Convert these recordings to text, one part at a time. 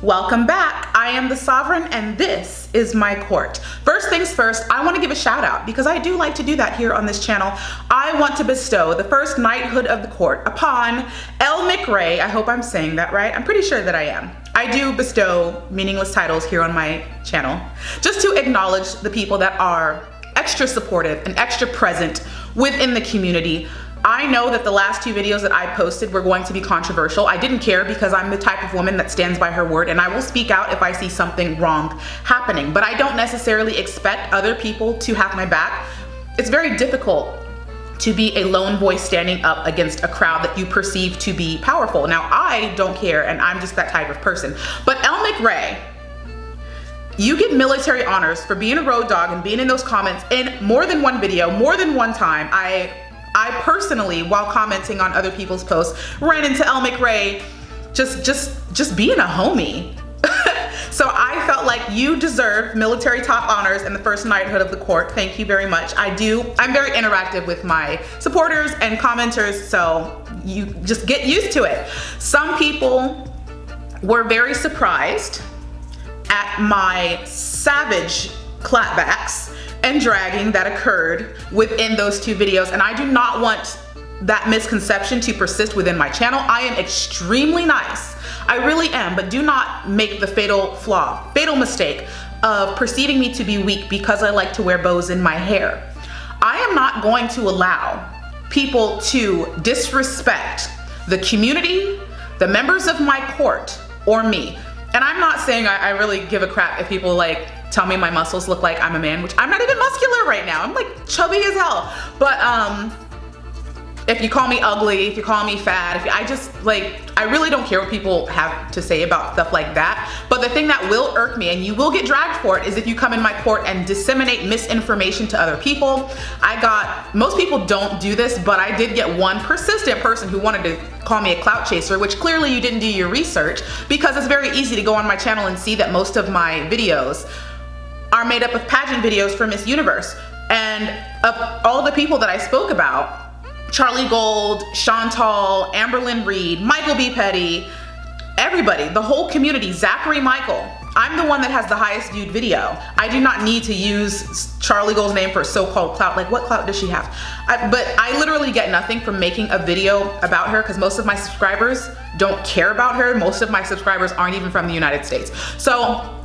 Welcome back. I am the Sovereign and this is my court. First things first, I want to give a shout out because I do like to do that here on this channel. I want to bestow the first knighthood of the court upon L. McRae. I hope I'm saying that right. I'm pretty sure that I am. I do bestow meaningless titles here on my channel just to acknowledge the people that are extra supportive and extra present within the community. I know that the last two videos that I posted were going to be controversial. I didn't care because I'm the type of woman that stands by her word and I will speak out if I see something wrong happening. But I don't necessarily expect other people to have my back. It's very difficult to be a lone voice standing up against a crowd that you perceive to be powerful. Now, I don't care and I'm just that type of person. But L. McRae, you get military honors for being a road dog and being in those comments in more than one video, more than one time. I personally, while commenting on other people's posts, ran into L. McRae just being a homie. So I felt like you deserve military top honors and the first knighthood of the court. Thank you very much. I'm very interactive with my supporters and commenters, so you just get used to it. Some people were very surprised at my savage clapbacks and dragging that occurred within those two videos, and I do not want that misconception to persist within my channel. I am extremely nice. I really am, but do not make the fatal mistake of perceiving me to be weak because I like to wear bows in my hair. I am not going to allow people to disrespect the community, the members of my court, or me. And I'm not saying I really give a crap if people like tell me my muscles look like I'm a man, which I'm not even muscular right now. I'm like chubby as hell. But if you call me ugly, if you call me fat, I really don't care what people have to say about stuff like that. But the thing that will irk me, and you will get dragged for it, is if you come in my court and disseminate misinformation to other people. Most people don't do this, but I did get one persistent person who wanted to call me a clout chaser, which clearly you didn't do your research, because it's very easy to go on my channel and see that most of my videos are made up of pageant videos for Miss Universe. And of all the people that I spoke about, Charlie Gold, Chantal, Amberlynn Reed, MichaelBePetty, everybody, the whole community, Zachary Michael, I'm the one that has the highest viewed video. I do not need to use Charlie Gold's name for so-called clout. Like, what clout does she have? But I literally get nothing from making a video about her because most of my subscribers don't care about her. Most of my subscribers aren't even from the United States. So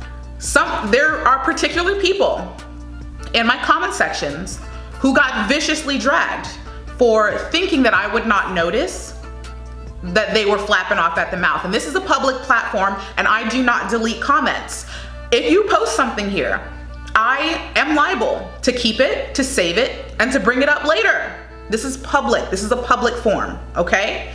there are particular people in my comment sections who got viciously dragged for thinking that I would not notice that they were flapping off at the mouth. And this is a public platform and I do not delete comments. If you post something here, I am liable to keep it, to save it, and to bring it up later. This is public. This is a public forum, okay?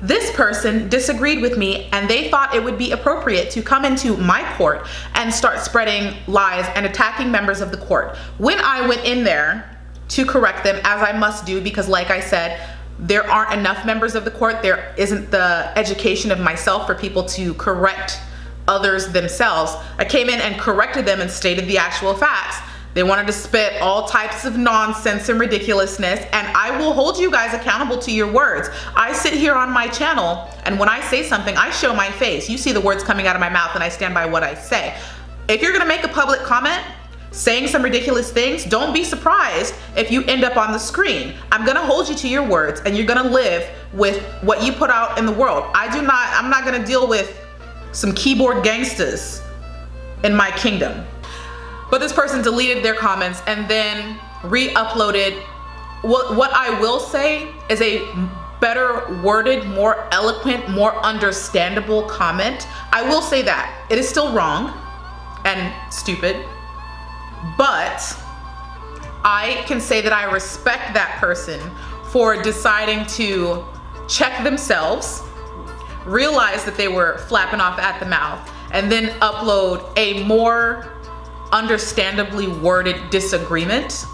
This person disagreed with me and they thought it would be appropriate to come into my court and start spreading lies and attacking members of the court. When I went in there to correct them, as I must do, because like I said, there aren't enough members of the court. There isn't the education of myself for people to correct others themselves. I came in and corrected them and stated the actual facts. They wanted to spit all types of nonsense and ridiculousness, and I will hold you guys accountable to your words. I sit here on my channel, and when I say something, I show my face. You see the words coming out of my mouth, and I stand by what I say. If you're gonna make a public comment, saying some ridiculous things, don't be surprised if you end up on the screen. I'm gonna hold you to your words, and you're gonna live with what you put out in the world. I'm not gonna deal with some keyboard gangsters in my kingdom. But this person deleted their comments and then re-uploaded. What I will say is a better worded, more eloquent, more understandable comment. I will say that. It is still wrong and stupid, but I can say that I respect that person for deciding to check themselves, realize that they were flapping off at the mouth, and then upload a more understandably worded disagreement,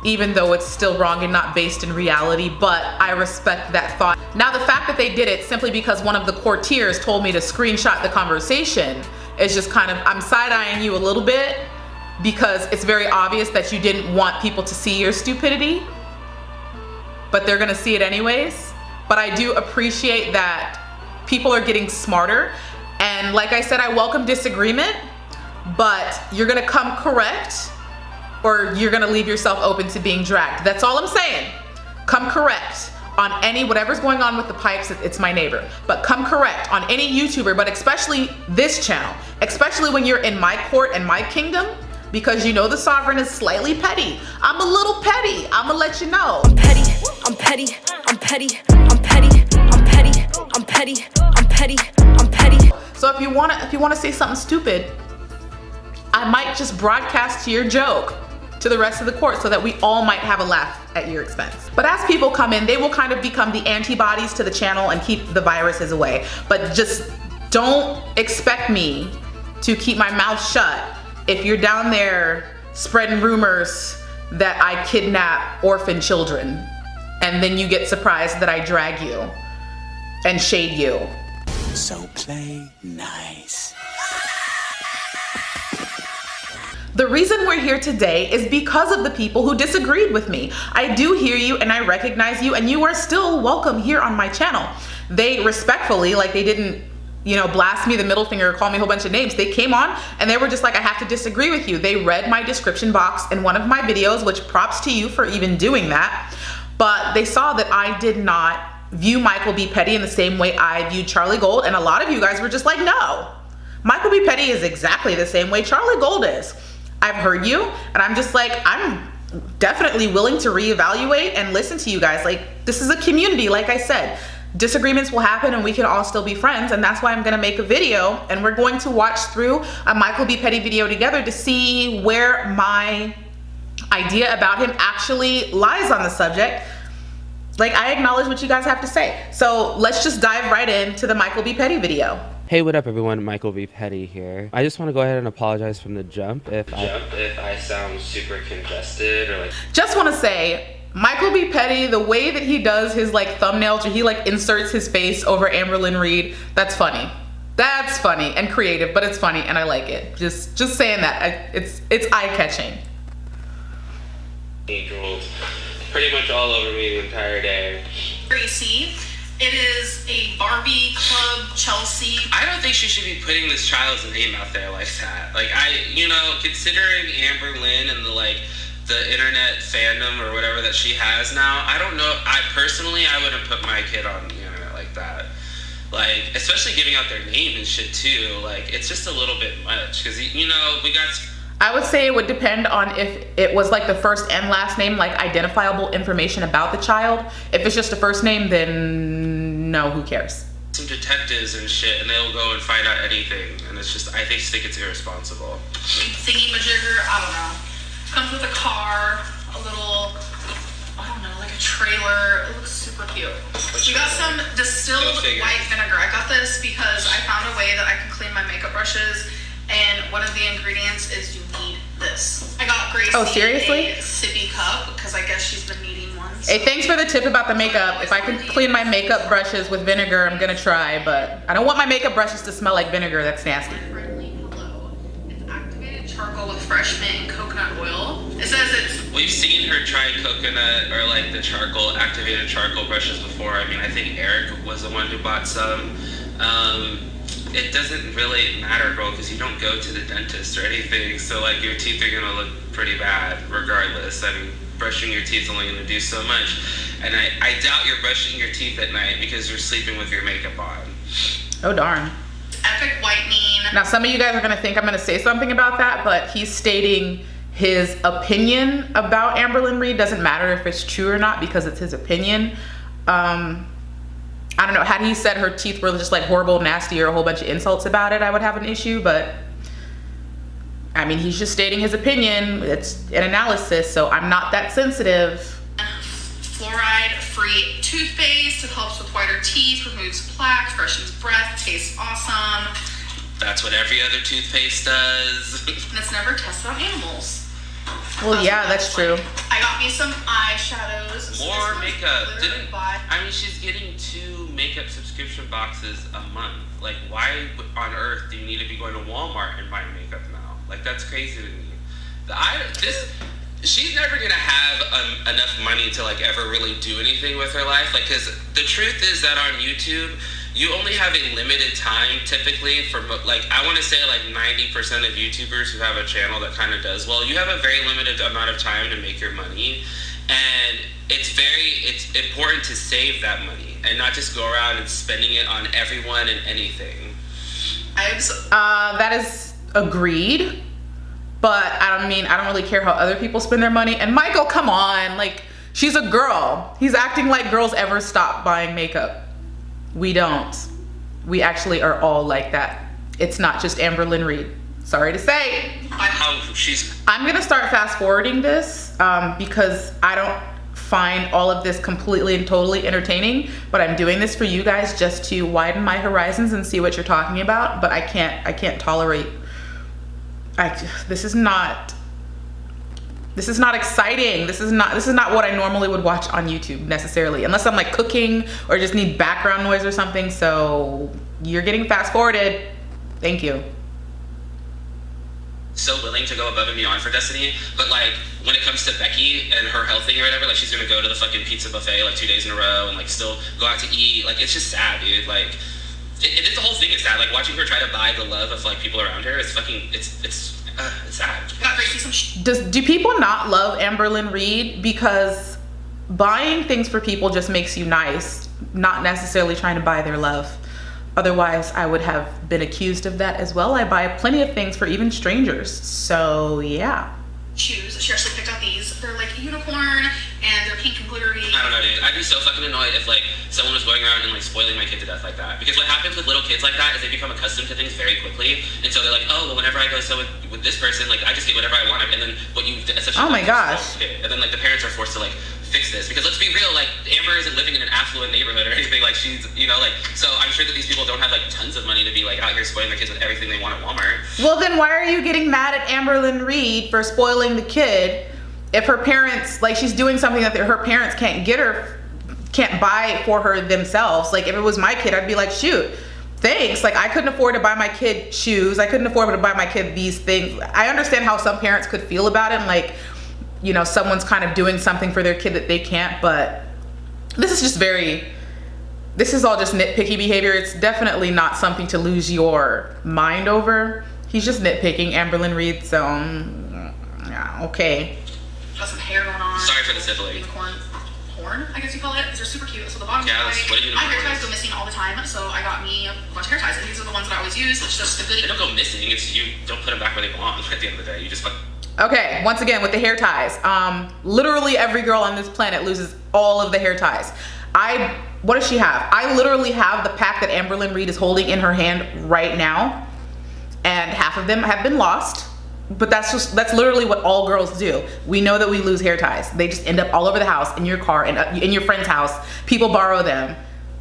even though it's still wrong and not based in reality. But I respect that thought. Now, the fact that they did it simply because one of the courtiers told me to screenshot the conversation is just kind of, I'm side-eyeing you a little bit because it's very obvious that you didn't want people to see your stupidity, but they're gonna see it anyways. But I do appreciate that people are getting smarter And like I said, I welcome disagreement, but you're gonna come correct or you're gonna leave yourself open to being dragged. That's all I'm saying. Come correct on whatever's going on with the pipes. It's my neighbor, but come correct on any YouTuber, but especially this channel, especially when you're in my court and my kingdom, because you know the sovereign is slightly petty. I'm a little petty. I'm gonna let you know. I'm petty, I'm petty, I'm petty, I'm petty, I'm petty, I'm petty, I'm petty, I'm petty. So if you wanna say something stupid, I might just broadcast your joke to the rest of the court so that we all might have a laugh at your expense. But as people come in, they will kind of become the antibodies to the channel and keep the viruses away. But just don't expect me to keep my mouth shut if you're down there spreading rumors that I kidnap orphan children, and then you get surprised that I drag you and shade you. So play nice. The reason we're here today is because of the people who disagreed with me. I do hear you and I recognize you, and you are still welcome here on my channel. They respectfully, like they didn't, you know, blast me the middle finger or call me a whole bunch of names. They came on and they were just like, I have to disagree with you. They read my description box in one of my videos, which props to you for even doing that. But they saw that I did not view MichaelBePetty in the same way I viewed Charlie Gold. And a lot of you guys were just like, no, MichaelBePetty is exactly the same way Charlie Gold is. I've heard you, and I'm just like, I'm definitely willing to reevaluate and listen to you guys. Like, this is a community, like I said. Disagreements will happen and we can all still be friends, and that's why I'm gonna make a video, and we're going to watch through a MichaelBePetty video together to see where my idea about him actually lies on the subject. Like, I acknowledge what you guys have to say. So let's just dive right into the MichaelBePetty video. Hey, what up everyone, MichaelBePetty here. I just want to go ahead and apologize from the jump if I sound super congested or like... Just want to say, MichaelBePetty, the way that he does his like thumbnails, or he like inserts his face over Amberlynn Reed, that's funny. That's funny and creative, but it's funny and I like it. Just saying that, it's eye-catching. He drooled pretty much all over me the entire day. Gracie. It is a Barbie Club Chelsea. I don't think she should be putting this child's name out there like that. Like, you know, considering Amberlynn and the internet fandom or whatever that she has now, I don't know. I wouldn't put my kid on the internet like that. Like, especially giving out their name and shit too. Like, it's just a little bit much because, you know, we got... I would say it would depend on if it was like the first and last name, like identifiable information about the child. If it's just a first name, then no, who cares? Some detectives and shit, and they'll go and find out anything, and it's just, I think it's irresponsible. Thingy majigger, I don't know. Comes with a car, a little, I don't know, like a trailer. It looks super cute. We got some distilled white vinegar. I got this because I found a way that I can clean my makeup brushes. And one of the ingredients is you need this. I got Gracie a sippy cup because I guess she's been needing one. So. Hey, thanks for the tip about the makeup. If I can clean my makeup brushes with vinegar, I'm gonna try, but I don't want my makeup brushes to smell like vinegar. That's nasty. Hello. It's activated charcoal with fresh mint and coconut oil. It says it's... We've seen her try coconut or like the activated charcoal brushes before. I mean, I think Eric was the one who bought some. It doesn't really matter, girl, because you don't go to the dentist or anything, so like your teeth are gonna look pretty bad regardless. I mean, brushing your teeth is only gonna do so much, and I doubt you're brushing your teeth at night because you're sleeping with your makeup on. Oh darn. Epic whitening. Now some of you guys are gonna think I'm gonna say something about that, but he's stating his opinion about Amberlynn Reed. Doesn't matter if it's true or not because it's his opinion. I don't know, had he said her teeth were just like horrible, nasty, or a whole bunch of insults about it, I would have an issue, but I mean, he's just stating his opinion. It's an analysis, so I'm not that sensitive. Fluoride-free toothpaste. It helps with whiter teeth, removes plaque, freshens breath, tastes awesome. That's what every other toothpaste does. And it's never tested on animals. Well, yeah, that's true. I got me some eyeshadows. More makeup. I mean, she's getting 2 makeup subscription boxes a month. Like, why on earth do you need to be going to Walmart and buying makeup now? Like, that's crazy to me. She's never gonna have enough money to like ever really do anything with her life. Like, cause the truth is that on YouTube, you only have a limited time typically for, like, I want to say like 90% of YouTubers who have a channel that kind of does well, you have a very limited amount of time to make your money, and it's important to save that money and not just go around and spending it on everyone and anything. That is agreed, but I don't really care how other people spend their money. And Michael, come on, like, she's a girl. He's acting like girls ever stop buying makeup. We don't. We actually are all like that. It's not just Amberlynn Reed. Sorry to say. I'm gonna start fast forwarding this because I don't find all of this completely and totally entertaining, but I'm doing this for you guys just to widen my horizons and see what you're talking about. But I can't tolerate. This is not exciting. This is not what I normally would watch on YouTube necessarily, unless I'm like cooking or just need background noise or something. So you're getting fast forwarded. Thank you. So willing to go above and beyond for Destiny, but like when it comes to Becky and her health thing or whatever, like she's gonna go to the fucking pizza buffet like 2 days in a row and like still go out to eat. Like, it's just sad, dude. Like, the whole thing is sad. Like, watching her try to buy the love of like people around her is fucking, it's sad. Do people not love Amberlynn Reed because buying things for people just makes you nice, not necessarily trying to buy their love? Otherwise, I would have been accused of that as well. I buy plenty of things for even strangers. So yeah. Shoes. She actually picked out these. They're like unicorn and they're pink and glittery. I don't know, dude. I'd be so fucking annoyed if like someone was going around and like spoiling my kid to death like that. Because what happens with little kids like that is they become accustomed to things very quickly, and so they're like, oh, well, whenever I go with this person, like I just get whatever I want, and then what you essentially oh my gosh, and then like the parents are forced to like fix this, because let's be real, like Amber isn't living in an affluent neighborhood or anything, like she's, you know, like, so I'm sure that these people don't have like tons of money to be like out here spoiling their kids with everything they want at Walmart. Well, then why are you getting mad at Amberlynn Reed for spoiling the kid if her parents, like, she's doing something that her parents can't buy for her themselves? Like, if it was my kid, I'd be like, shoot, thanks. Like, I couldn't afford to buy my kid shoes. I couldn't afford to buy my kid these things. I understand how some parents could feel about it, and like, you know, someone's kind of doing something for their kid that they can't, but this is all just nitpicky behavior. It's definitely not something to lose your mind over. He's just nitpicking Amberlynn Reed, so yeah, okay. Got some hair going on. Sorry for the sibling. Unicorn horn, I guess you call it. These are super cute. So the bottom yes, my hair ties go missing all the time, so I got me a bunch of hair ties, and these are the ones that I always use. It's just a goodie. They don't go missing. It's you don't put them back where they belong at the end of the day. You just Okay, once again with the hair ties, literally every girl on this planet loses all of the hair ties. What does she have? I literally have the pack that Amberlynn Reed is holding in her hand right now, and half of them have been lost, but that's literally what all girls do. We know that we lose hair ties. They just end up all over the house, in your car, and in your friend's house. People borrow them.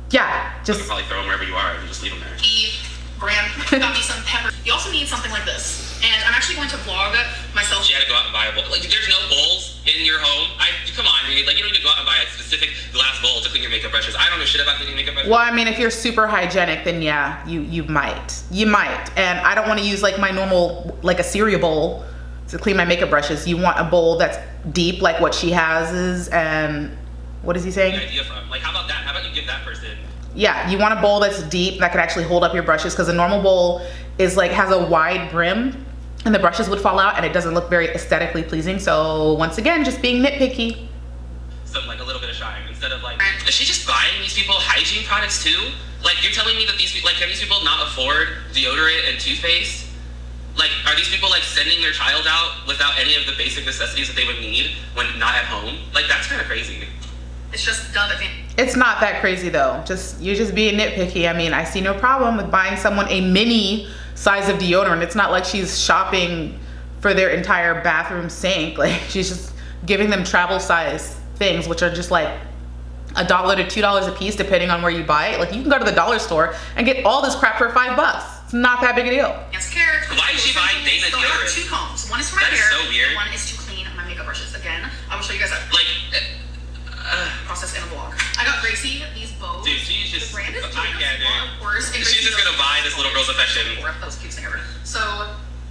Yeah, just you can probably throw them wherever you are and just leave them there. Brand got me some pepper. You also need something like this, and I'm actually going to vlog myself. She had to go out and buy a bowl. Like, there's no bowls in your home. Come on, dude. Like, you don't need to go out and buy a specific glass bowl to clean your makeup brushes. I don't know shit about cleaning makeup brushes. Well, I mean, if you're super hygienic, then yeah, you might. You might. And I don't want to use like my normal, like a cereal bowl to clean my makeup brushes. You want a bowl that's deep, like what she has is, and what is he saying? Idea from. Like, how about that? How about you give that person? Yeah, you want a bowl that's deep that could actually hold up your brushes, because a normal bowl is like has a wide brim and the brushes would fall out and it doesn't look very aesthetically pleasing. So once again, just being nitpicky. Some like a little bit of shine instead of like, is she just buying these people hygiene products too? Like, you're telling me that these, like, can these people not afford deodorant and toothpaste? Like, are these people like sending their child out without any of the basic necessities that they would need when not at home? Like, that's kind of crazy. It's just dumb. It's not that crazy though. You're just being nitpicky. I mean, I see no problem with buying someone a mini size of deodorant. It's not like she's shopping for their entire bathroom sink. Like, she's just giving them travel size things, which are just like $1 to $2 a piece depending on where you buy it. Like, you can go to the dollar store and get all this crap for $5. It's not that big a deal. Why is she buying Dana deodorant? I have 2 combs. One is for my hair. That is so weird. One is to clean my makeup brushes. Again, I will show you guys that. Like, process in a vlog. I got Gracie these bows. Dude, she's just, the brand is I can't, dude. She's just gonna buy this little girl's affection. That was the cutest thing ever. So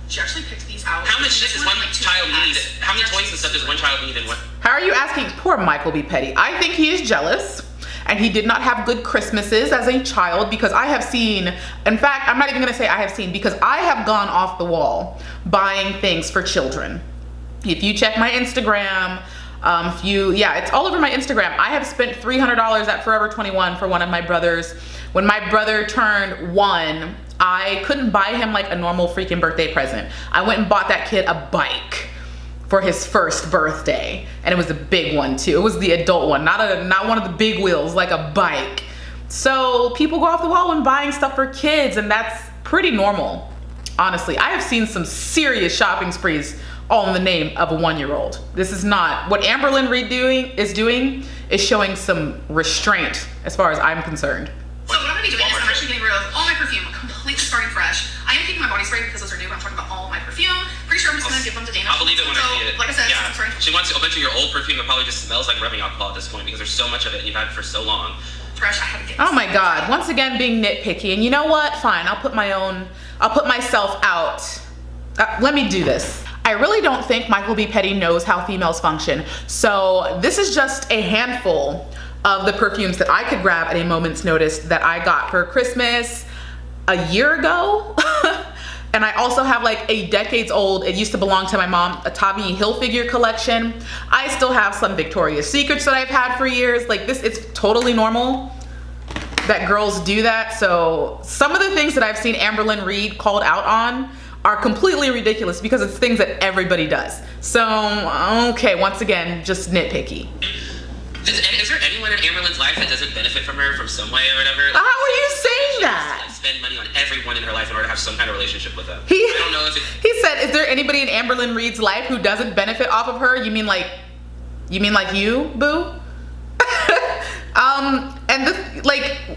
she actually picked these out. How much does one child need? How many toys and stuff does one child need and what? How are you asking? Poor MichaelBePetty. I think he is jealous. and he did not have good Christmases as a child, because I have seen, in fact, I'm not even gonna say I have seen, because I have gone off the wall buying things for children. If you check my Instagram, it's all over my Instagram. I have spent $300 at Forever 21 for one of my brothers. When my brother turned 1, I couldn't buy him like a normal freaking birthday present. I went and bought that kid a bike for his first birthday, and it was a big one too. It was the adult one, not one of the big wheels, like a bike. So people go off the wall when buying stuff for kids, and that's pretty normal. Honestly, I have seen some serious shopping sprees all in the name of a 1-year-old. This is not what Amberlynn Reed is showing some restraint as far as I'm concerned. So what I'm gonna be doing is I'm actually getting rid of all my perfume, completely starting fresh. I am keeping my body spray because those are new, but I'm talking about all my perfume. Pretty sure I'm just gonna give them to Dana. I'll believe it when I see it. Like I said, yeah. I'm sorry. She wants a bunch of your old perfume that probably just smells like rubbing alcohol at this point because there's so much of it and you've had it for so long. Fresh, I had to get Oh my God, once again being nitpicky. And you know what? Fine, I'll put myself out. Let me do this. I really don't think MichaelBePetty knows how females function. So this is just a handful of the perfumes that I could grab at a moment's notice that I got for Christmas a year ago. And I also have like a decades old, it used to belong to my mom, a Tommy Hilfiger collection. I still have some Victoria's Secrets that I've had for years. Like this, it's totally normal that girls do that. So some of the things that I've seen Amberlynn Reed called out on are completely ridiculous because it's things that everybody does. So, okay, once again, just nitpicky. Is there anyone in Amberlynn's life that doesn't benefit from her from some way or whatever? How are you saying that? Like, spend money on everyone in her life in order to have some kind of relationship with them. He I don't know if it, he said, is there anybody in Amberlynn Reed's life who doesn't benefit off of her? You mean like you, boo?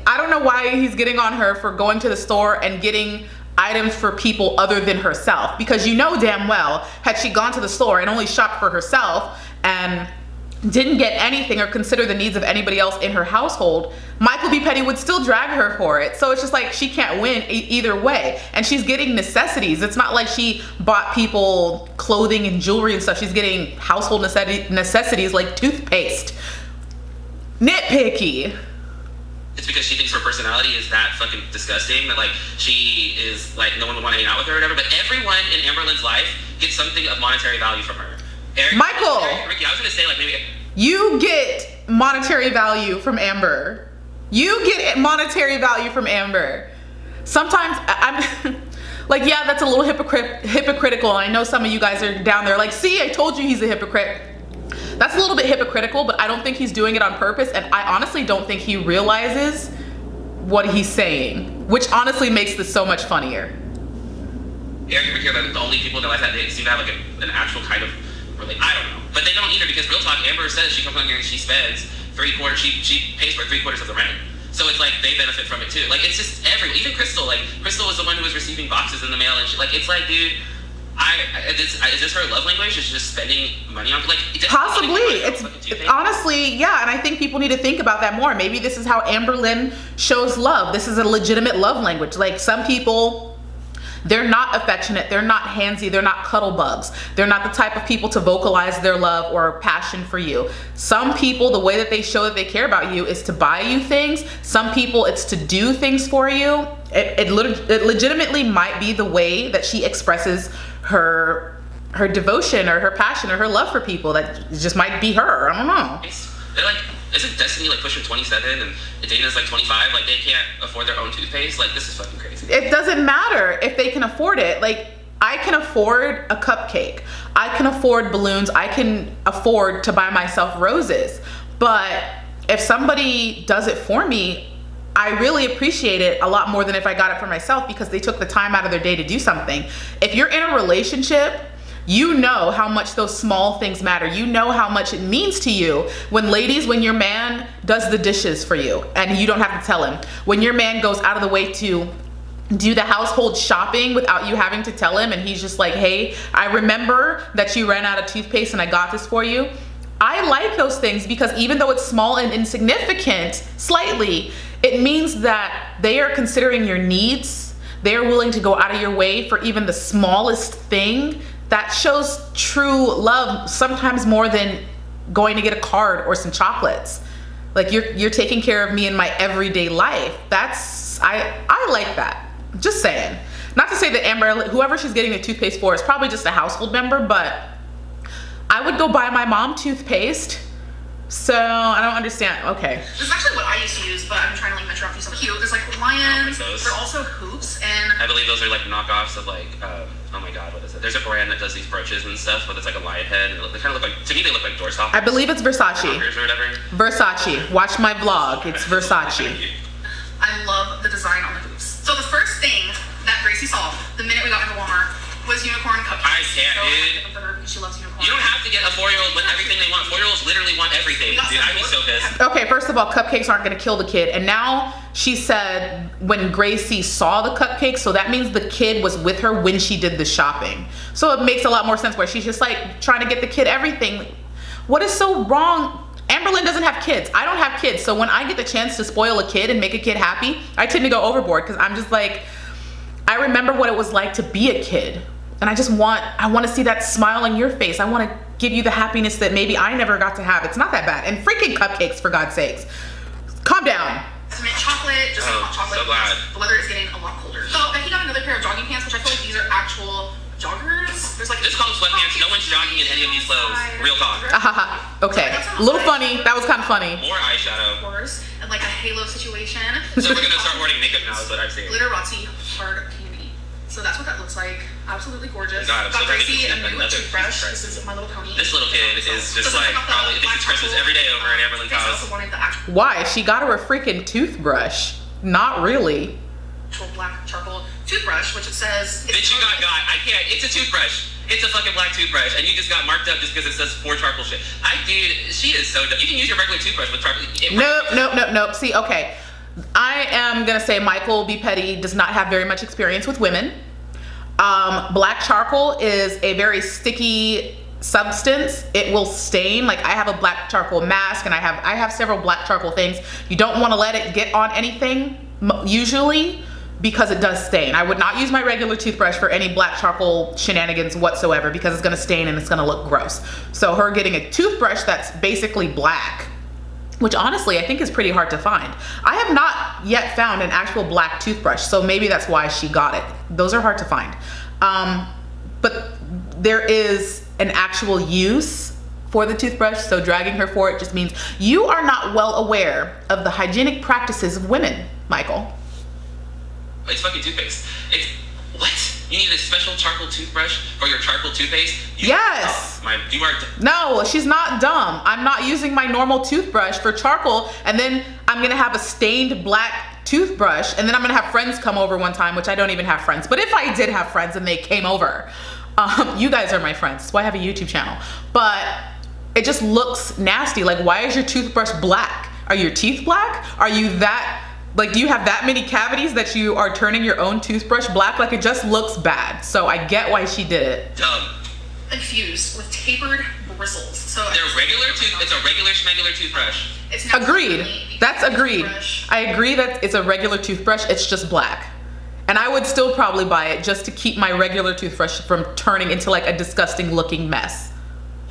I don't know why he's getting on her for going to the store and getting items for people other than herself, because you know damn well, had she gone to the store and only shopped for herself and didn't get anything or consider the needs of anybody else in her household, MichaelBePetty would still drag her for it. So it's just like she can't win either way. And she's getting necessities. It's not like she bought people clothing and jewelry and stuff. She's getting household necessities like toothpaste. Nitpicky. it's because she thinks her personality is that fucking disgusting that like she is like no one would want to hang out with her or whatever. But everyone in Amberlynn's life gets something of monetary value from her. Ricky, I was gonna say like maybe you get monetary value from Amber. You get monetary value from Amber. Sometimes I'm like, yeah, that's a little hypocritical. And I know some of you guys are down there like, see, I told you he's a hypocrite. That's a little bit hypocritical, but I don't think he's doing it on purpose. And I honestly don't think he realizes what he's saying, which honestly makes this so much funnier. Eric, you ever hear that the only people in their life that they seem to have like an actual kind of, I don't know. But they don't either, because real talk, Amber says she comes on here and she spends she pays for 3/4 of the rent. So it's like they benefit from it too. Like it's just everyone, even Crystal. Like Crystal was the one who was receiving boxes in the mail and she, like it's like, dude, is this her love language? Is just spending money on like possibly? It's honestly, yeah, and I think people need to think about that more. Maybe this is how Amberlynn shows love. This is a legitimate love language. Like some people, they're not affectionate, they're not handsy, they're not cuddle bugs. They're not the type of people to vocalize their love or passion for you. Some people, the way that they show that they care about you is to buy you things. Some people, it's to do things for you. It legitimately might be the way that she expresses her devotion or her passion or her love for people. That just might be her, I don't know. They're like, isn't Destiny like pushing 27 and Dana's like 25? Like they can't afford their own toothpaste? Like this is fucking crazy. It doesn't matter if they can afford it. Like I can afford a cupcake. I can afford balloons. I can afford to buy myself roses. But if somebody does it for me, I really appreciate it a lot more than if I got it for myself, because they took the time out of their day to do something. If you're in a relationship, you know how much those small things matter. You know how much it means to you when your man does the dishes for you and you don't have to tell him. When your man goes out of the way to do the household shopping without you having to tell him, and he's just like, hey, I remember that you ran out of toothpaste and I got this for you. I like those things because even though it's small and insignificant, slightly, it means that they are considering your needs. They are willing to go out of your way for even the smallest thing. That shows true love, sometimes more than going to get a card or some chocolates. Like you're taking care of me in my everyday life. That's, I like that. Just saying. Not to say that Amber, whoever she's getting the toothpaste for is probably just a household member, but I would go buy my mom toothpaste. So I don't understand. Okay. This is actually what I used to use, but I'm trying to like venture off to something cute. There's like lions. They're also hoops, and I believe those are like knockoffs of like, oh my god, what is it? There's a brand that does these brooches and stuff, but it's like a lion head. And they kind of look like, to me, they look like doorstoppers. I believe it's Versace. Or whatever. Versace. Watch my vlog. It's Versace. I love the design on the hoops. So the first thing that Gracie saw the minute we got into Walmart was unicorn cupcakes. I can't, so dude. I get them for her because she loves unicorn. You don't have to get a 4-year-old with everything they want. 4-year-olds literally want everything. Dude, I'd be so pissed. Okay, first of all, cupcakes aren't gonna kill the kid. And now she said when Gracie saw the cupcakes, so that means the kid was with her when she did the shopping. So it makes a lot more sense where she's just like trying to get the kid everything. What is so wrong? Amberlynn doesn't have kids. I don't have kids. So when I get the chance to spoil a kid and make a kid happy, I tend to go overboard because I'm just like, I remember what it was like to be a kid. And I want to see that smile on your face. I want to give you the happiness that maybe I never got to have. It's not that bad. And freaking cupcakes, for God's sakes. Calm down. Mint chocolate, just like hot chocolate. So glad. The weather is getting a lot colder. So Becky got another pair of jogging pants, which I feel like these are actual joggers. There's like Just call them sweatpants. No one's jogging in any of these clothes. Real talk. Okay, a little funny. That was kind of funny. More eyeshadow. And like a halo situation. So we're gonna start ordering makeup now is what I've seen. Glitter Rotzi hard candy. So that's what that looks like. Absolutely gorgeous. God, I'm got so happy Gracie to see a new another toothbrush. toothbrush. This is My Little Pony. This little kid is just like probably thinks it's Christmas every day over at Amberlynn's I house. also wanted the actual Why? She got her a freaking toothbrush. Not really. black charcoal toothbrush, which it says. Bitch, you got. I can't. It's a toothbrush. It's a fucking black toothbrush, and you just got marked up just because it says 4 charcoal shit. Dude, she is so dumb. You can use your regular toothbrush with charcoal. Nope. See, okay. I am gonna say MichaelBePetty does not have very much experience with women. Black charcoal is a very sticky substance. It will stain. Like I have a black charcoal mask and I have several black charcoal things. You don't want to let it get on anything usually because it does stain. I would not use my regular toothbrush for any black charcoal shenanigans whatsoever because it's going to stain and it's going to look gross. So her getting a toothbrush that's basically black, which honestly I think is pretty hard to find. I have not yet found an actual black toothbrush, so maybe that's why she got it. Those are hard to find. But there is an actual use for the toothbrush, so dragging her for it just means you are not well aware of the hygienic practices of women, Michael. It's fucking toothpaste. It's what? You need a special charcoal toothbrush for your charcoal toothpaste? Yes. You are. No, she's not dumb. I'm not using my normal toothbrush for charcoal, and then I'm gonna have a stained black toothbrush, and then I'm gonna have friends come over one time, which I don't even have friends. But if I did have friends and they came over, you guys are my friends. That's why I have a YouTube channel. But it just looks nasty. Like, why is your toothbrush black? Are your teeth black? Are you that, like, do you have that many cavities that you are turning your own toothbrush black? Like, it just looks bad. So I get why she did it. Dumb. Infused with tapered bristles. So It's a regular schmegular toothbrush. It's not Agreed. That's agreed. toothbrush. I agree that it's a regular toothbrush. It's just black. And I would still probably buy it just to keep my regular toothbrush from turning into like a disgusting looking mess.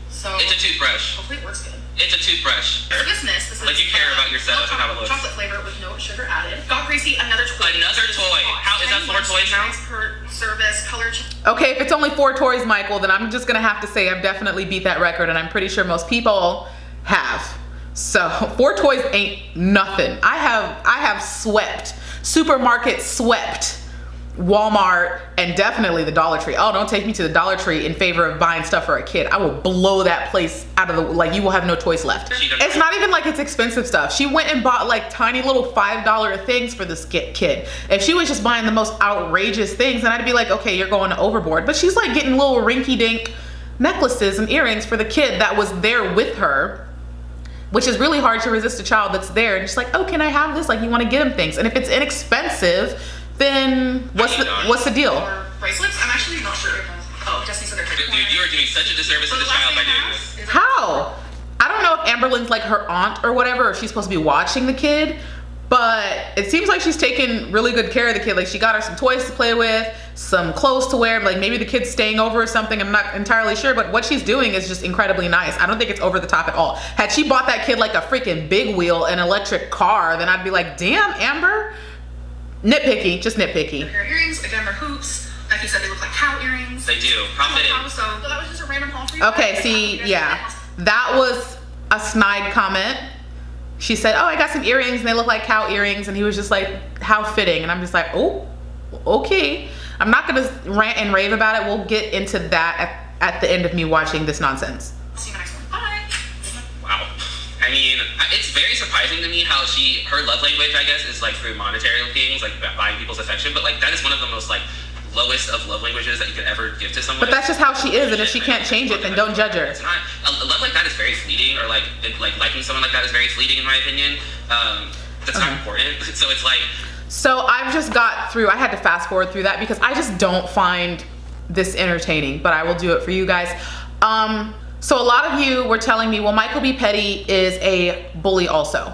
So It's a toothbrush. hopefully it works good. It's a toothbrush. This is Like you care about yourself and how it looks. Chocolate flavor with no sugar added. Got Gracie another toy. Another toy. How is that 4 toys now? Per service, color. Okay, if it's only 4 toys, Michael, then I'm just gonna have to say I've definitely beat that record, and I'm pretty sure most people have. So 4 toys ain't nothing. I have swept, supermarket swept Walmart and definitely the Dollar Tree. Oh, don't take me to the Dollar Tree in favor of buying stuff for a kid. I will blow that place out of the, like, you will have no toys left. It's not even like it's expensive stuff. She went and bought like tiny little $5 things for this kid. If she was just buying the most outrageous things, then I'd be like, okay, you're going overboard. But she's like getting little rinky dink necklaces and earrings for the kid that was there with her, which is really hard to resist a child that's there and just like, oh, can I have this? Like, you want to get them things. And if it's inexpensive, then what's the deal? Or bracelets? I'm actually not sure. Oh, Destiny said they're Dude, you are doing such a disservice to the child by doing this. How? I don't know if Amberlynn's like her aunt or whatever, or she's supposed to be watching the kid, But it seems like she's taking really good care of the kid. Like she got her some toys to play with, some clothes to wear, like maybe the kid's staying over or something. I'm not entirely sure, but what she's doing is just incredibly nice. I don't think it's over the top at all. Had she bought that kid like a freaking big wheel, an electric car, then I'd be like, damn, Amber. Nitpicky, just nitpicky. Her earrings, again, they're hoops. Becky said they look like cow earrings. They do. How fitting. So that was just a random haul for you. Okay, see, yeah. That was a snide comment. She said, oh, I got some earrings and they look like cow earrings. And he was just like, how fitting. And I'm just like, oh, okay. I'm not gonna rant and rave about it. We'll get into that at the end of me watching this nonsense. See you next one. Bye. Wow. I mean, it's very surprising to me how her love language, I guess, is like through monetary things, like buying people's affection. But like that is one of the most like lowest of love languages that you could ever give to someone. But that's just how she is, and if she can't change it, then don't judge her. It's not, a love like that is very fleeting, or like liking someone like that is very fleeting in my opinion. That's not important. So it's like. So I've just got through, I had to fast forward through that because I just don't find this entertaining, but I will do it for you guys. So a lot of you were telling me, well, MichaelBePetty is a bully also.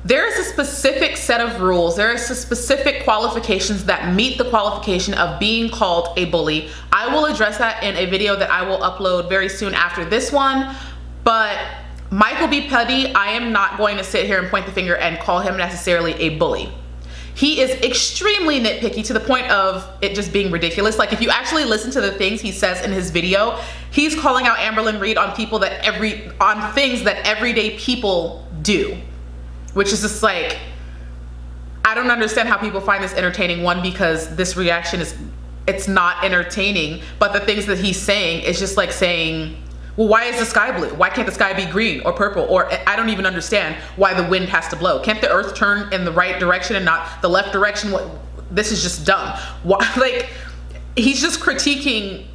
There is a specific set of rules. There is a specific qualifications that meet the qualification of being called a bully. I will address that in a video that I will upload very soon after this one. But MichaelBePetty, I am not going to sit here and point the finger and call him necessarily a bully. He is extremely nitpicky to the point of it just being ridiculous. Like if you actually listen to the things he says in his video, he's calling out Amberlynn Reed on people that on things that everyday people do. Which is just like, I don't understand how people find this entertaining. One, because this reaction it's not entertaining, but the things that he's saying is just like saying, well, why is the sky blue? Why can't the sky be green or purple? Or I don't even understand why the wind has to blow. Can't the earth turn in the right direction and not the left direction? This is just dumb. Why, like, he's just critiquing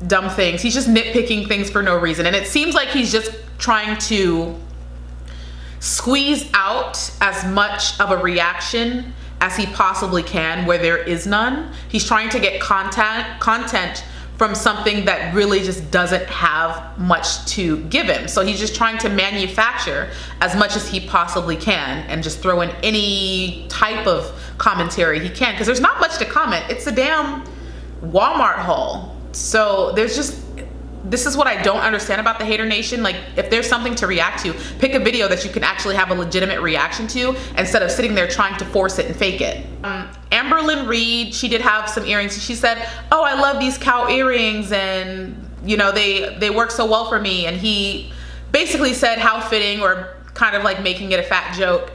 dumb things. He's just nitpicking things for no reason. And it seems like he's just trying to squeeze out as much of a reaction as he possibly can where there is none. He's trying to get content from something that really just doesn't have much to give him. So he's just trying to manufacture as much as he possibly can and just throw in any type of commentary he can, because there's not much to comment. It's a damn Walmart haul. So this is what I don't understand about the hater nation. Like, if there's something to react to, pick a video that you can actually have a legitimate reaction to instead of sitting there trying to force it and fake it. Amberlynn Reed, she did have some earrings. She said, oh, I love these cow earrings and you know, they work so well for me. And he basically said how fitting, or kind of like making it a fat joke.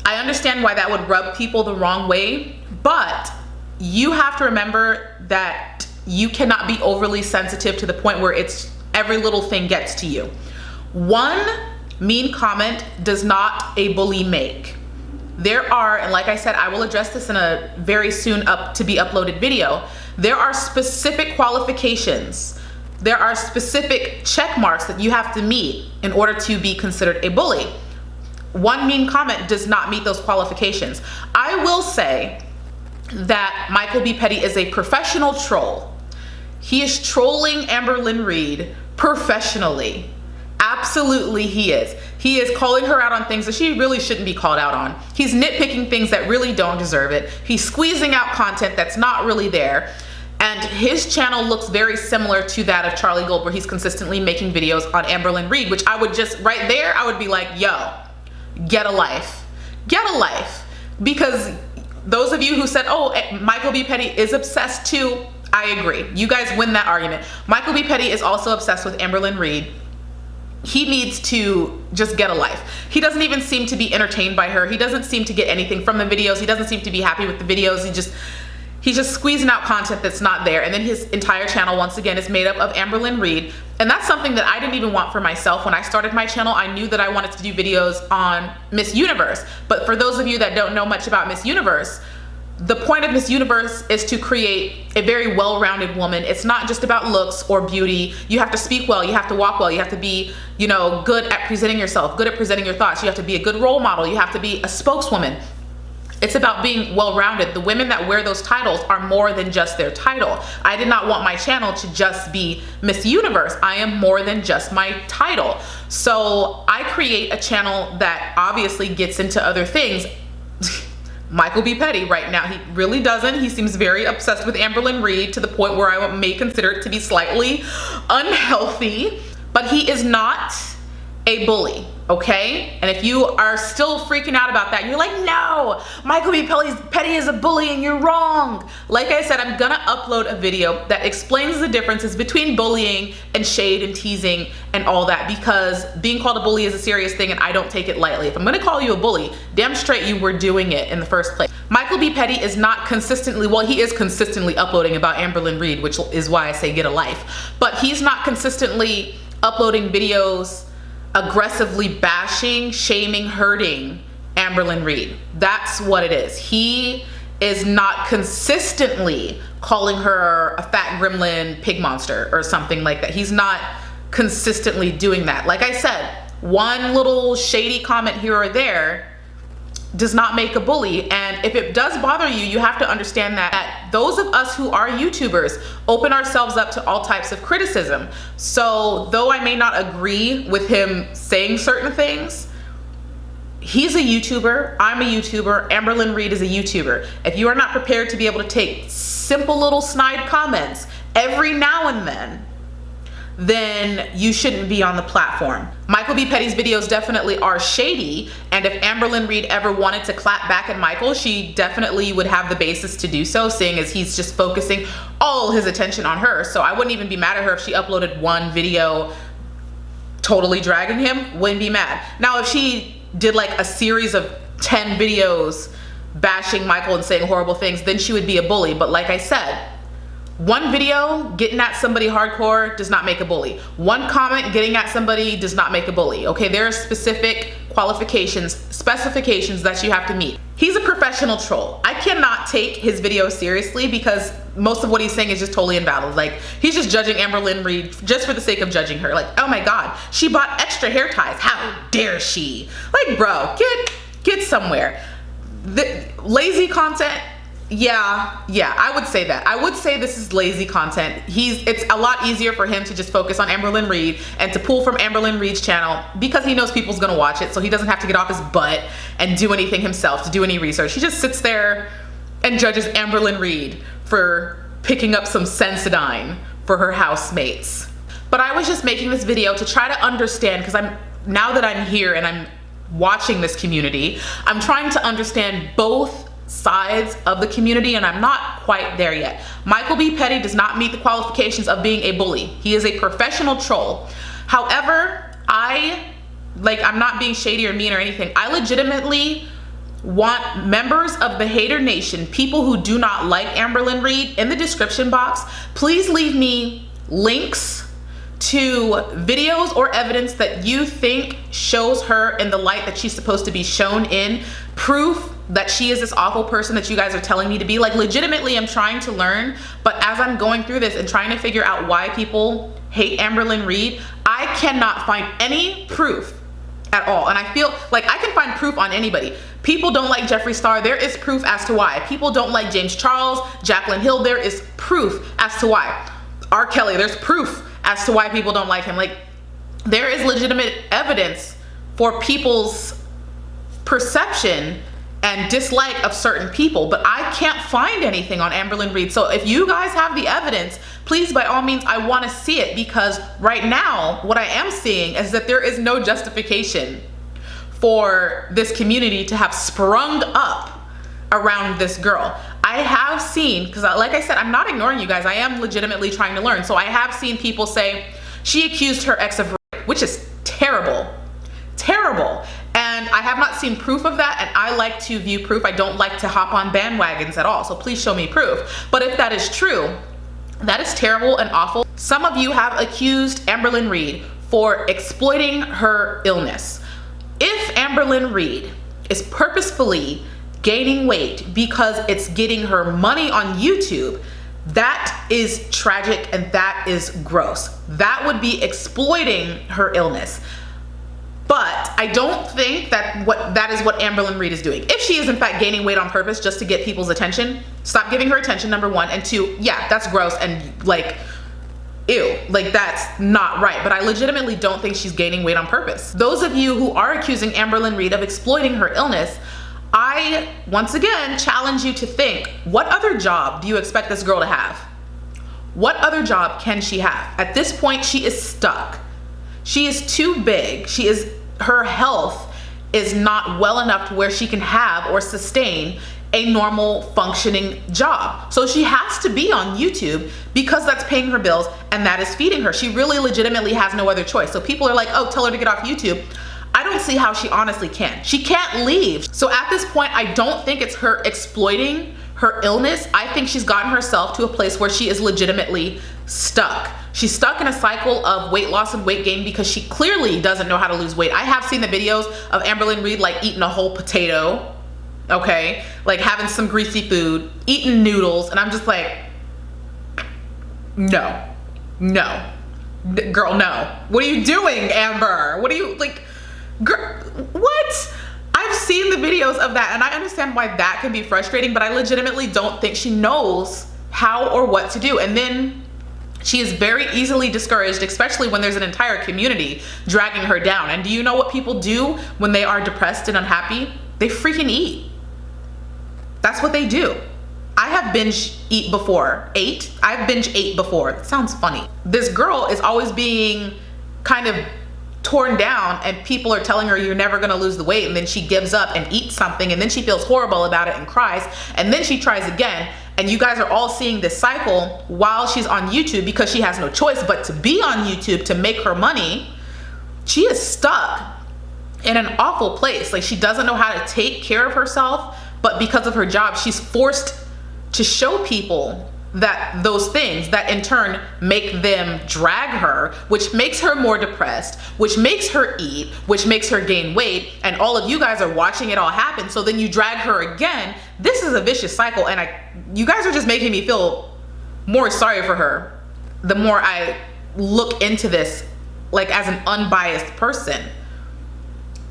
I understand why that would rub people the wrong way, but you have to remember that you cannot be overly sensitive to the point where it's every little thing gets to you. One mean comment does not a bully make. There are, and like I said, I will address this in a very soon to be uploaded video. There are specific qualifications. There are specific check marks that you have to meet in order to be considered a bully. One mean comment does not meet those qualifications. I will say that MichaelBePetty is a professional troll. He is trolling Amberlynn Reed professionally. Absolutely he is. He is calling her out on things that she really shouldn't be called out on. He's nitpicking things that really don't deserve it. He's squeezing out content that's not really there. And his channel looks very similar to that of Charlie Gold, where he's consistently making videos on Amberlynn Reed, which I would just, right there, I would be like, yo, get a life. Get a life. Because those of you who said, oh, MichaelBePetty is obsessed too, I agree. You guys win that argument. MichaelBePetty is also obsessed with Amberlynn Reed. He needs to just get a life. He doesn't even seem to be entertained by her. He doesn't seem to get anything from the videos. He doesn't seem to be happy with the videos. He's just squeezing out content that's not there. And then his entire channel, once again, is made up of Amberlynn Reed. And that's something that I didn't even want for myself. When I started my channel, I knew that I wanted to do videos on Miss Universe. But for those of you that don't know much about Miss Universe, the point of Miss Universe is to create a very well-rounded woman. It's not just about looks or beauty. You have to speak well, you have to walk well, you have to be, you know, good at presenting yourself, good at presenting your thoughts. You have to be a good role model, you have to be a spokeswoman. It's about being well-rounded. The women that wear those titles are more than just their title. I did not want my channel to just be Miss Universe. I am more than just my title. So I create a channel that obviously gets into other things. MichaelBePetty right now, he really doesn't. He seems very obsessed with Amberlynn Reid to the point where I may consider it to be slightly unhealthy, but he is not a bully, okay? And if you are still freaking out about that, you're like, no, MichaelBePetty is a bully and you're wrong. Like I said, I'm gonna upload a video that explains the differences between bullying and shade and teasing and all that, because being called a bully is a serious thing and I don't take it lightly. If I'm gonna call you a bully, damn straight you were doing it in the first place. MichaelBePetty is not consistently, well, he is consistently uploading about Amberlynn Reid, which is why I say get a life, but he's not consistently uploading videos aggressively bashing, shaming, hurting Amberlynn Reid. That's what it is. He is not consistently calling her a fat gremlin pig monster or something like that. He's not consistently doing that. Like I said, one little shady comment here or there does not make a bully. And if it does bother you, you have to understand that those of us who are YouTubers open ourselves up to all types of criticism. So though I may not agree with him saying certain things, he's a YouTuber, I'm a YouTuber, Amberlynn Reid is a YouTuber. If you are not prepared to be able to take simple little snide comments every now and then you shouldn't be on the platform. MichaelBePetty's videos definitely are shady, and if Amberlynn Reid ever wanted to clap back at Michael, she definitely would have the basis to do so, seeing as he's just focusing all his attention on her. So I wouldn't even be mad at her if she uploaded one video totally dragging him, wouldn't be mad. Now if she did like a series of 10 videos bashing Michael and saying horrible things, then she would be a bully. But like I said, one video getting at somebody hardcore does not make a bully. One comment getting at somebody does not make a bully. Okay, there are specific qualifications, specifications that you have to meet. He's a professional troll. I cannot take his videos seriously because most of what he's saying is just totally invalid. Like, he's just judging Amberlynn Reid just for the sake of judging her. Like, oh my God, she bought extra hair ties. How dare she? Like, bro, get somewhere. The lazy content, yeah, I would say that. I would say this is lazy content. It's a lot easier for him to just focus on Amberlynn Reid and to pull from Amberlynn Reid's channel because he knows people's gonna watch it, so he doesn't have to get off his butt and do anything himself, to do any research. He just sits there and judges Amberlynn Reid for picking up some Sensodyne for her housemates. But I was just making this video to try to understand, because now that I'm here and I'm watching this community, I'm trying to understand both sides of the community, and I'm not quite there yet. MichaelBePetty does not meet the qualifications of being a bully. He is a professional troll. However, I'm not being shady or mean or anything. I legitimately want members of the Hater Nation, people who do not like Amberlynn Reid, in the description box. Please leave me links to videos or evidence that you think shows her in the light that she's supposed to be shown in, proof that she is this awful person that you guys are telling me to be. Like, legitimately, I'm trying to learn, but as I'm going through this and trying to figure out why people hate Amberlynn Reid, I cannot find any proof at all. And I feel like I can find proof on anybody. People don't like Jeffree Star, there is proof as to why. People don't like James Charles, Jaclyn Hill, there is proof as to why. R. Kelly, there's proof as to why people don't like him. Like, there is legitimate evidence for people's perception and dislike of certain people, but I can't find anything on Amberlynn Reid. So if you guys have the evidence, please, by all means, I want to see it, because right now what I am seeing is that there is no justification for this community to have sprung up around this girl. I have seen, because like I said, I'm not ignoring you guys, I am legitimately trying to learn. So I have seen people say she accused her ex of rape, which is terrible, terrible. And I have not seen proof of that, and I like to view proof. I don't like to hop on bandwagons at all, so please show me proof. But if that is true, that is terrible and awful. Some of you have accused Amberlynn Reid for exploiting her illness. If Amberlynn Reid is purposefully gaining weight because it's getting her money on YouTube, that is tragic and that is gross. That would be exploiting her illness. But I don't think that is what Amberlynn Reid is doing. If she is in fact gaining weight on purpose just to get people's attention, stop giving her attention, number one. And two, yeah, that's gross and like, ew, like that's not right. But I legitimately don't think she's gaining weight on purpose. Those of you who are accusing Amberlynn Reid of exploiting her illness, I, once again, challenge you to think, what other job do you expect this girl to have? What other job can she have? At this point, she is stuck. She is too big. Her health is not well enough to where she can have or sustain a normal functioning job. So she has to be on YouTube because that's paying her bills and that is feeding her. She really legitimately has no other choice. So people are like, oh, tell her to get off YouTube. I don't see how she honestly can. She can't leave. So at this point, I don't think it's her exploiting her illness. I think she's gotten herself to a place where she is legitimately stuck. She's stuck in a cycle of weight loss and weight gain because she clearly doesn't know how to lose weight. I have seen the videos of Amberlynn Reid like eating a whole potato, okay? Like having some greasy food, eating noodles, and I'm just like, no, girl, no. What are you doing, Amber? What are you, like, girl, what? I've seen the videos of that and I understand why that can be frustrating, but I legitimately don't think she knows how or what to do. And then she is very easily discouraged, especially when there's an entire community dragging her down. And do you know what people do when they are depressed and unhappy? They freaking eat. That's what they do. I have binge ate before. I've binge ate before. That sounds funny. This girl is always being kind of torn down and people are telling her you're never gonna lose the weight, and then she gives up and eats something and then she feels horrible about it and cries and then she tries again. And you guys are all seeing this cycle while she's on YouTube because she has no choice but to be on YouTube to make her money. She is stuck in an awful place. Like, she doesn't know how to take care of herself, but because of her job, she's forced to show people that those things that in turn make them drag her, which makes her more depressed, which makes her eat, which makes her gain weight, and all of you guys are watching it all happen. So then you drag her again. This is a vicious cycle, and you guys are just making me feel more sorry for her the more I look into this, like, as an unbiased person.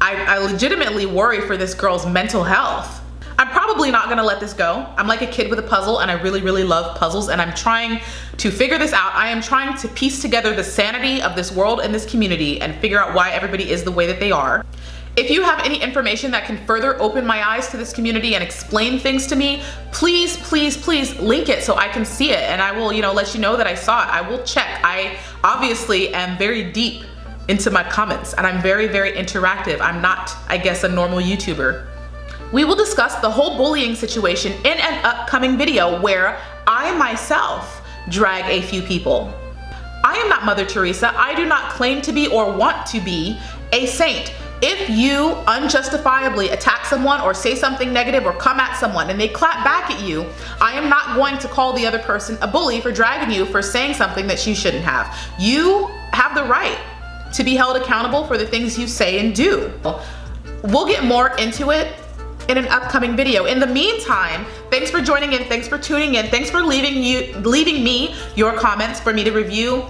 I legitimately worry for this girl's mental health. I'm probably not gonna let this go. I'm like a kid with a puzzle and I really, really love puzzles, and I'm trying to figure this out. I am trying to piece together the sanity of this world and this community and figure out why everybody is the way that they are. If you have any information that can further open my eyes to this community and explain things to me, please, please, please link it so I can see it, and I will, let you know that I saw it. I will check. I obviously am very deep into my comments and I'm very, very interactive. I'm not, I guess, a normal YouTuber. We will discuss the whole bullying situation in an upcoming video where I myself drag a few people. I am not Mother Teresa. I do not claim to be or want to be a saint. If you unjustifiably attack someone or say something negative or come at someone and they clap back at you, I am not going to call the other person a bully for dragging you for saying something that you shouldn't have. You have the right to be held accountable for the things you say and do. We'll get more into it in an upcoming video. In the meantime, thanks for joining in, thanks for tuning in, thanks for leaving me your comments for me to review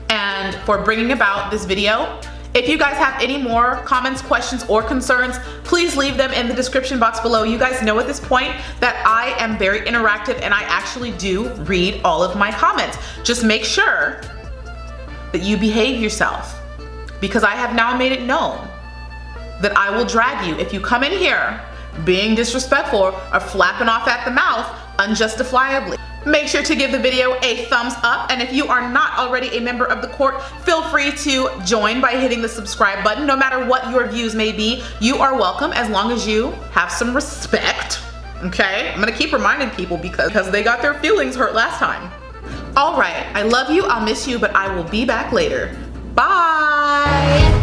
and for bringing about this video. If you guys have any more comments, questions, or concerns, please leave them in the description box below. You guys know at this point that I am very interactive and I actually do read all of my comments. Just make sure that you behave yourself, because I have now made it known that I will drag you if you come in here being disrespectful or flapping off at the mouth unjustifiably. Make sure to give the video a thumbs up, and if you are not already a member of the court, feel free to join by hitting the subscribe button. No matter what your views may be, you are welcome as long as you have some respect, okay? I'm gonna keep reminding people because they got their feelings hurt last time. All right, I love you, I'll miss you, but I will be back later. Bye.